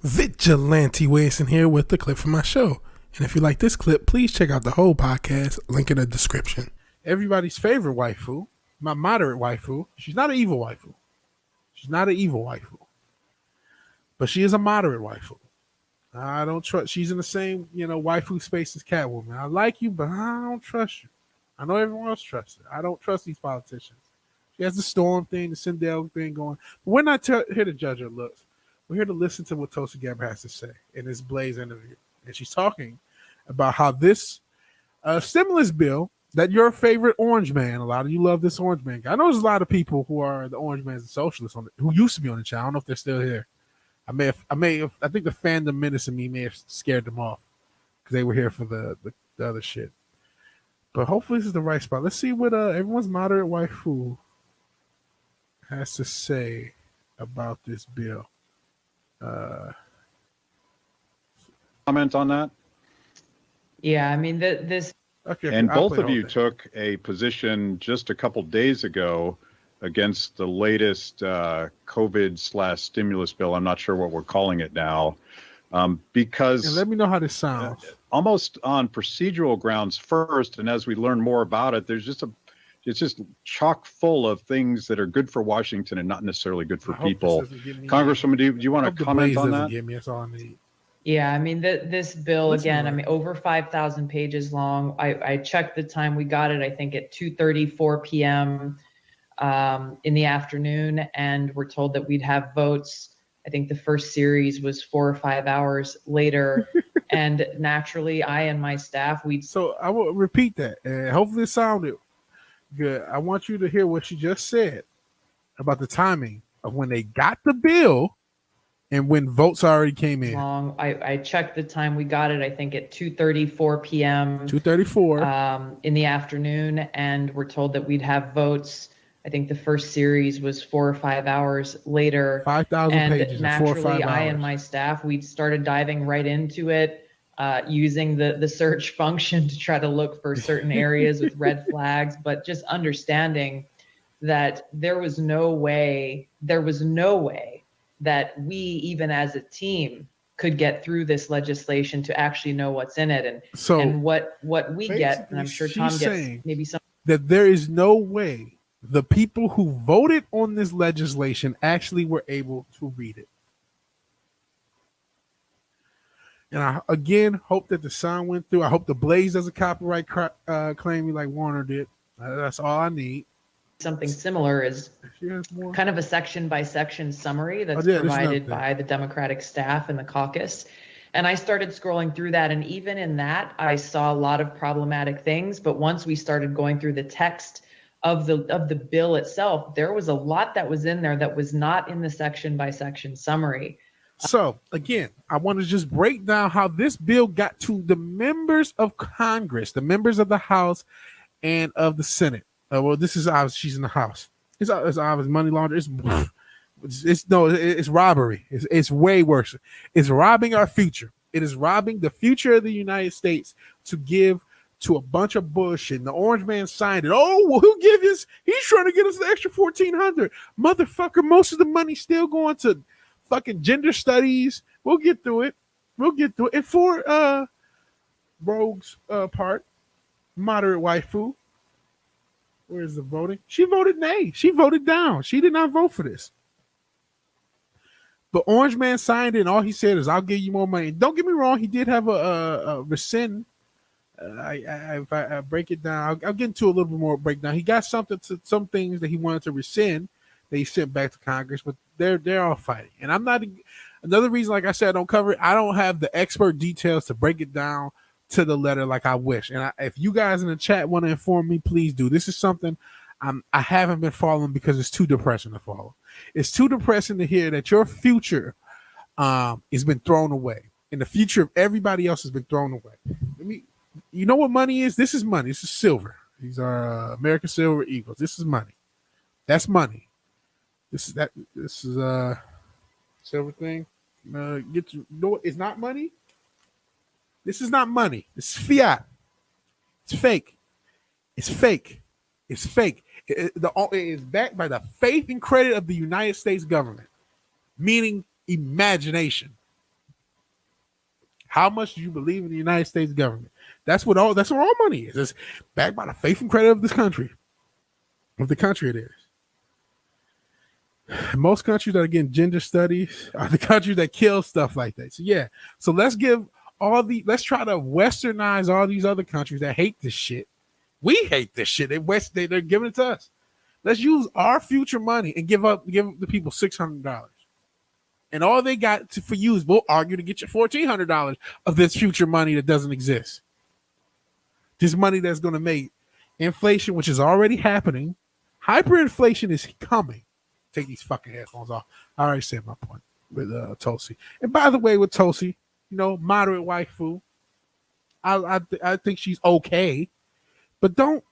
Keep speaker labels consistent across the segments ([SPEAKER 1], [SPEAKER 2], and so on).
[SPEAKER 1] Vigilante Williamson here with the clip from my show. And if you like this clip, please check out the whole podcast, link in the description. Everybody's favorite waifu, my moderate waifu. She's not an evil waifu. She's not an evil waifu. But she is a moderate waifu. I don't trust. She's in the same, waifu space as Catwoman. I like you, but I don't trust you. I know everyone else trusts her. I don't trust these politicians. She has the Storm thing, the Sindel thing going. But we're not here to judge her looks. We're here to listen to what Tulsi Gabbard has to say in this Blaze interview. And she's talking about how this stimulus bill, that your favorite orange man, a lot of you love this orange man guy. I know there's a lot of people who are the orange mans and socialists who used to be on the channel. I don't know if they're still here. I think the fandom menace in me may have scared them off because they were here for the other shit. But hopefully this is the right spot. Let's see what everyone's moderate waifu has to say about this bill.
[SPEAKER 2] Comment on that?
[SPEAKER 3] Yeah, I mean, this.
[SPEAKER 2] Okay, and both of you took a position just a couple days ago against the latest COVID/stimulus bill. I'm not sure what we're calling it now, because.
[SPEAKER 1] And let me know how this sounds.
[SPEAKER 2] Almost on procedural grounds first, and as we learn more about it, it's just chock full of things that are good for Washington and not necessarily good for people. Congresswoman, do you want to comment on that?
[SPEAKER 1] That's all I need.
[SPEAKER 3] Yeah, I mean, this bill, again, I mean, over 5,000 pages long. I checked the time. We got it, I think, at 2:34 p.m. In the afternoon, and we're told that we'd have votes. I think the first series was 4 or 5 hours later. And naturally, I and my staff,
[SPEAKER 1] So I will repeat that, and hopefully it sounded good. I want you to hear what you just said about the timing of when they got the bill and when votes already came in.
[SPEAKER 3] I checked the time. We got it, I think, at 2:34 p.m.
[SPEAKER 1] 2:34
[SPEAKER 3] in the afternoon, and we're told that we'd have votes. I think the first series was 4 or 5 hours later.
[SPEAKER 1] 5,000 pages in 4 or 5 hours.
[SPEAKER 3] I and my staff, we started diving right into it, using the search function to try to look for certain areas with red flags, but just understanding that there was no way that we, even as a team, could get through this legislation to actually know what's in it. And what we get, and I'm sure Tom gets maybe some.
[SPEAKER 1] That there is no way the people who voted on this legislation actually were able to read it. And I, again, hope that the sound went through. I hope the Blaze does a copyright claim like Warner did. That's all I need.
[SPEAKER 3] Something similar is kind of a section by section summary that's provided by the Democratic staff and the caucus. And I started scrolling through that. And even in that, I saw a lot of problematic things. But once we started going through the text of the bill itself, there was a lot that was in there that was not in the section by section summary.
[SPEAKER 1] So again, I want to just break down how this bill got to the members of Congress, the members of the House and of the Senate. Well, this is obvious. She's in the House. It's obvious money laundering. It's robbery. It's way worse. It's robbing our future. It is robbing the future of the United States to give to a bunch of bullshit. And the orange man signed it. Oh, well, who give us? He's trying to get us the extra $1,400. Motherfucker, most of the money's still going to fucking gender studies. We'll get through it. And for Rogue's part, moderate waifu, where's the voting? She voted nay. She voted down. She did not vote for this. The orange man signed it, and all he said is, I'll give you more money. Don't get me wrong. He did have a rescind. If I break it down, I'll get into a little bit more breakdown. He got some things that he wanted to rescind that he sent back to Congress, but they're all fighting. And I'm not, another reason, like I said, I don't cover it. I don't have the expert details to break it down to the letter like I wish. And if you guys in the chat want to inform me, please do. This is something I haven't been following because it's too depressing to follow. It's too depressing to hear that your future has been thrown away, and the future of everybody else has been thrown away. You know what money is? This is money. This is silver. These are American Silver Eagles. This is money. That's money. This is silver thing. It's not money. This is not money. It's fiat. It's fake. It's fake. It's fake. It is backed by the faith and credit of the United States government, meaning imagination. How much do you believe in the United States government? That's what all money is. It's backed by the faith and credit of this country. Of the country it is. Most countries that are getting gender studies are the countries that kill stuff like that. So yeah. So let's try to westernize all these other countries that hate this shit. We hate this shit. They're giving it to us. Let's use our future money and give the people $600. And all they got for you is we'll argue to get you $1,400 of this future money that doesn't exist. This money that's going to make inflation, which is already happening, hyperinflation is coming. Take these fucking headphones off. I already said my point with Tulsi. And by the way, with Tulsi, moderate waifu. I think she's okay, but the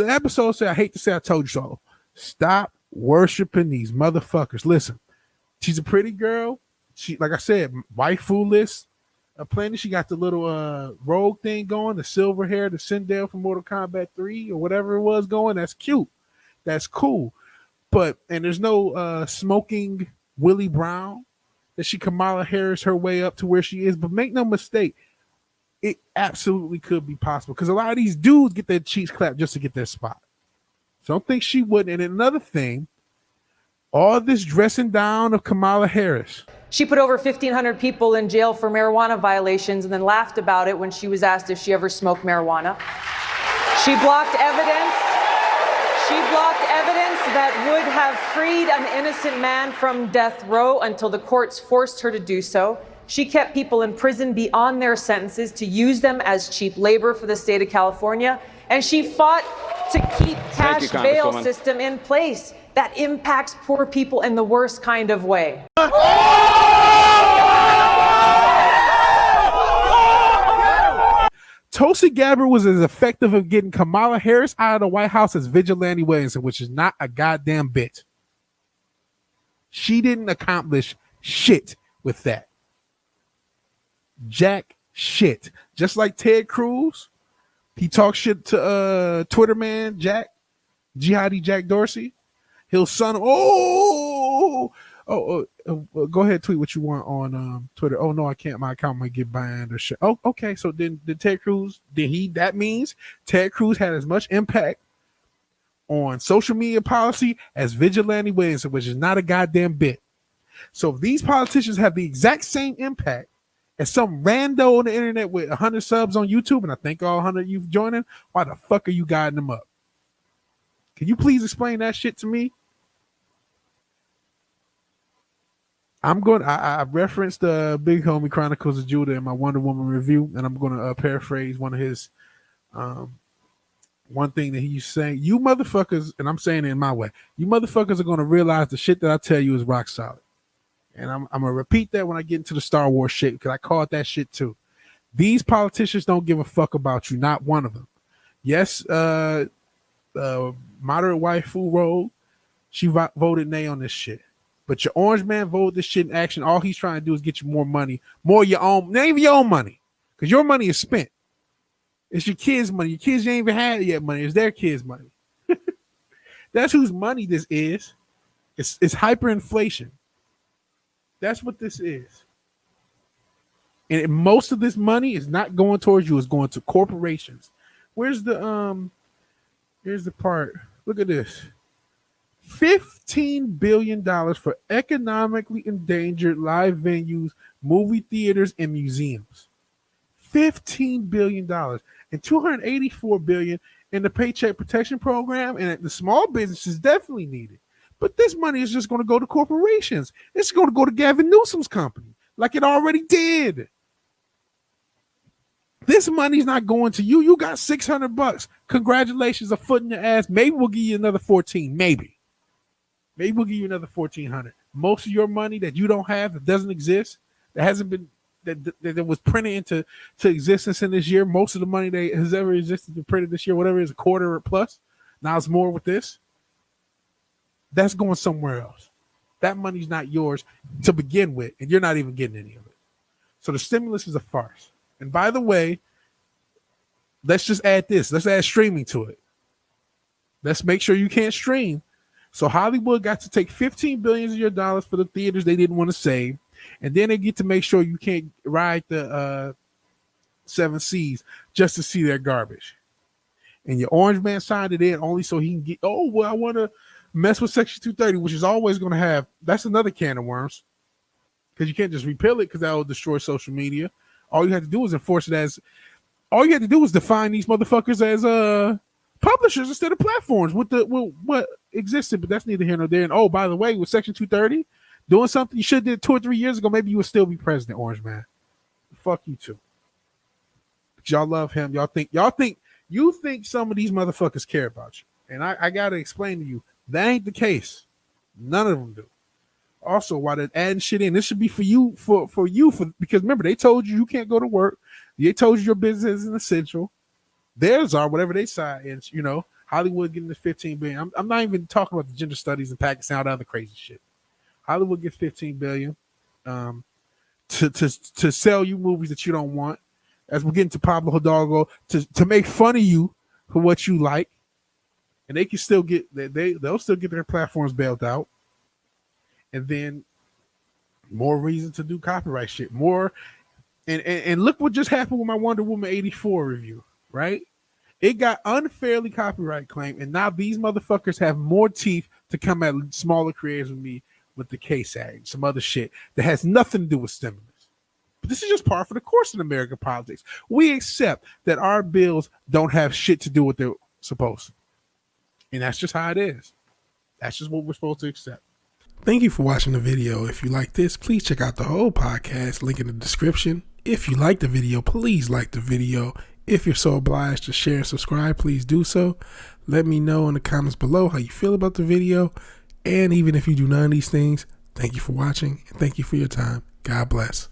[SPEAKER 1] episode said, I hate to say I told you so. Stop worshiping these motherfuckers. Listen, she's a pretty girl. She, like I said, waifu list. Plenty. She got the little rogue thing going, the silver hair, the Sindel from Mortal Kombat 3 or whatever it was going. That's cute. That's cool. And there's no smoking Willie Brown that she Kamala Harris her way up to where she is. But make no mistake, it absolutely could be possible because a lot of these dudes get their cheeks clapped just to get their spot. So I don't think she wouldn't. And another thing, all this dressing down of Kamala Harris.
[SPEAKER 4] She put over 1,500 people in jail for marijuana violations and then laughed about it when she was asked if she ever smoked marijuana. She blocked evidence. That would have freed an innocent man from death row until the courts forced her to do so. She kept people in prison beyond their sentences to use them as cheap labor for the state of California. And she fought to keep cash bail system in place that impacts poor people in the worst kind of way.
[SPEAKER 1] Tulsi Gabbard was as effective at getting Kamala Harris out of the White House as Vigilante Williamson, which is not a goddamn bit. She didn't accomplish shit with that. Jack shit. Just like Ted Cruz, he talks shit to Twitter man Jihadi Jack Dorsey. He'll go ahead, tweet what you want on Twitter. Oh no, I can't. My account might get banned or shit. Oh, okay. So then the Ted Cruz, that means Ted Cruz had as much impact on social media policy as Vigilante Williamson, which is not a goddamn bit. So if these politicians have the exact same impact as some rando on the internet with 100 subs on YouTube, and I thank all 100 of you joining, why the fuck are you guiding them up? Can you please explain that shit to me? I referenced the Big Homie Chronicles of Judah in my Wonder Woman review, and I'm going to paraphrase one of his, one thing that he's saying. You motherfuckers, and I'm saying it in my way, you motherfuckers are going to realize the shit that I tell you is rock solid. And I'm going to repeat that when I get into the Star Wars shit, because I call it that shit too. These politicians don't give a fuck about you, not one of them. Yes, moderate waifu roll, she voted nay on this shit. But your orange man voted this shit in action. All he's trying to do is get you more money, more your own, not even your own money, because your money is spent. It's your kids' money. Your kids ain't even had yet money. It's their kids' money. That's whose money this is. It's hyperinflation. That's what this is. And most of this money is not going towards you. It's going to corporations. Here's the part. Look at this. $15 billion for economically endangered live venues, movie theaters, and museums. $15 billion and $284 billion in the Paycheck Protection Program, and the small businesses definitely need it. But this money is just going to go to corporations. It's going to go to Gavin Newsom's company, like it already did. This money's not going to you. You got $600. Congratulations, a foot in your ass. Maybe we'll give you another 14. Maybe we'll give you another 1,400. Most of your money that you don't have, that doesn't exist, that hasn't been, that was printed into existence in this year. Most of the money that has ever existed and printed this year, whatever it is, a quarter or plus. Now it's more with this. That's going somewhere else. That money's not yours to begin with, and you're not even getting any of it. So the stimulus is a farce. And by the way, let's just add this. Let's add streaming to it. Let's make sure you can't stream. So Hollywood got to take $15 billion of your dollars for the theaters they didn't want to save. And then they get to make sure you can't ride the 7 Cs just to see their garbage. And your orange man signed it in only so he can get, oh, well, I want to mess with Section 230, which is always going to have, that's another can of worms. Because you can't just repeal it because that will destroy social media. All you have to do is enforce it as, all you have to do is define these motherfuckers as publishers instead of platforms with what existed, but that's neither here nor there. And oh, by the way, with Section 230, doing something you should have did 2 or 3 years ago, maybe you would still be president, orange man. Fuck you too. But y'all love him. You think some of these motherfuckers care about you. And I gotta explain to you, that ain't the case. None of them do. Also, while they're adding shit in, this should be for you, because remember, they told you can't go to work. They told you your business isn't essential. Theirs are, whatever they side is, Hollywood getting this $15 billion. I'm not even talking about the gender studies in Pakistan, all that other crazy shit. Hollywood gets $15 billion to sell you movies that you don't want. As we're getting to Pablo Hidalgo, to make fun of you for what you like. And they can still get, they'll still get their platforms bailed out. And then more reason to do copyright shit. More, and look what just happened with my Wonder Woman 84 review, right? It got unfairly copyright claimed, and now these motherfuckers have more teeth to come at smaller creators with me with the case act, some other shit that has nothing to do with stimulus. But this is just par for the course in American politics. We accept that our bills don't have shit to do with they're supposed to. And that's just how it is. That's just what we're supposed to accept. Thank you for watching the video. If you like this, please check out the whole podcast, link in the description. If you like the video, please like the video. If you're so obliged to share and subscribe, please do so. Let me know in the comments below how you feel about the video. And even if you do none of these things, thank you for watching and thank you for your time. God bless.